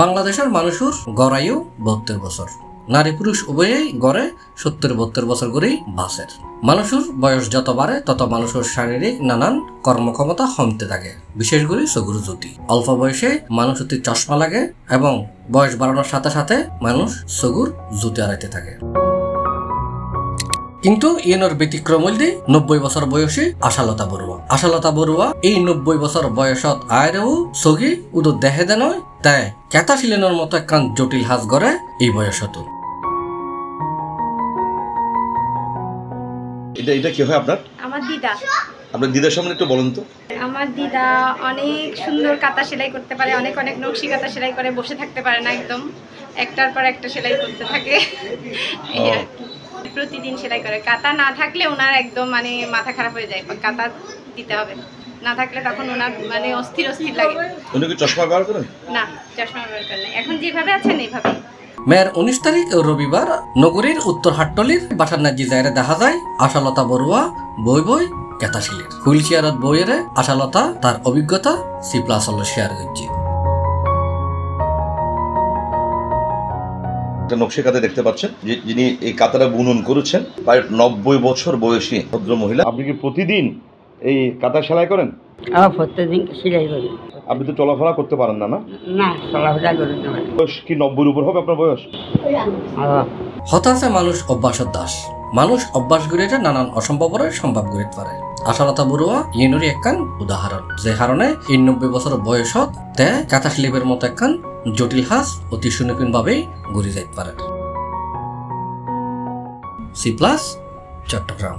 বাংলাদেশের মানুষের গড়ায়ু 72 বছর। নারী পুরুষ উভয়েই গড়ে 70-72 বছর করেই বাঁচের। মানুষের বয়স যত বাড়ে তত মানুষের শারীরিক নানান কর্মক্ষমতা কমতে থাকে, বিশেষ করে চোখের জ্যোতি। অল্প বয়সে মানুষ অতি চশমা লাগে এবং বয়স বাড়ানোর সাথে সাথে মানুষ চোখের জ্যোতি হারাইতে থাকে। কিন্তু ইয়ের ব্যতিক্রম হইলে 90 বছর বয়সী আশালতা বড়ুয়া। আশালতা বড়ুয়া এই 90 বছর বয়সত আয়রেও চোখে উদো দেহে দে নয়, তাই কেতা শিলেনের মতো একখান জটিল হাজ গড়ে এই বয়সত। এটা কি হয় আপনার? আমার দিদা। আপনার দিদার সামনে একটু বলেন তো। আমার দিদা অনেক সুন্দর কাঁথা সেলাই করতে পারে, অনেক অনেক নকশি কাঁথা সেলাই করে, বসে থাকতে পারে না, একদম একটার পর একটা সেলাই করতে থাকে। প্রতিদিন সেলাই করে। কাঁথা না থাকলে ওনার একদম মানে মাথা খারাপ হয়ে যায়, কাঁথা দিতে হবে, না থাকলে তখন ওনার মানে অস্থির অস্থির লাগে। উনি কি চশমা ব্যবহার করেন? না, চশমা ব্যবহার করেন। এখন যেভাবে আছেন এইভাবে। মেয়ের 19 তারিখ রবিবার নগরীর উত্তর হাট্টলির বাসার নাজি জায়গায় দেখা যায় আশালতা বড়ুয়া বই কেতাশিলের হুইল চেয়ারত বইয়ের। আশালতা তার অভিজ্ঞতা C++ শেয়ার করছে। নকশি কাঁথা দেখতে পাচ্ছেন, যিনি এই কাঁথাটা বুনন করেছেন, প্রায় 90 বছর বয়সী ভদ্র মহিলা। আপনি কি প্রতিদিন এই কাঁথা সেলাই করেন? প্রতিদিন সেলাই করি। আপনি তো চলাফেরা করতে পারেন না? না, চলাফেরা করি না। বয়স কি 90-এর উপর হবে আপনার বয়স? হতাশে মানুষ অভ্যাসের দাস। মানুষ অভ্যাস গড়িয়ে নানান অসম্ভবের সম্ভব গড়িতে পারে। আশালতা বড়ুয়া ইয়েনরই একখান উদাহরণ, যে কারণে এই 90 বছর বয়সত তে কাঁথা শিল্পের মতো একখান জটিল হাজ অতি সুনিপুণ ভাবেই গড়ি যাইতে পারে। C+ চট্টগ্রাম।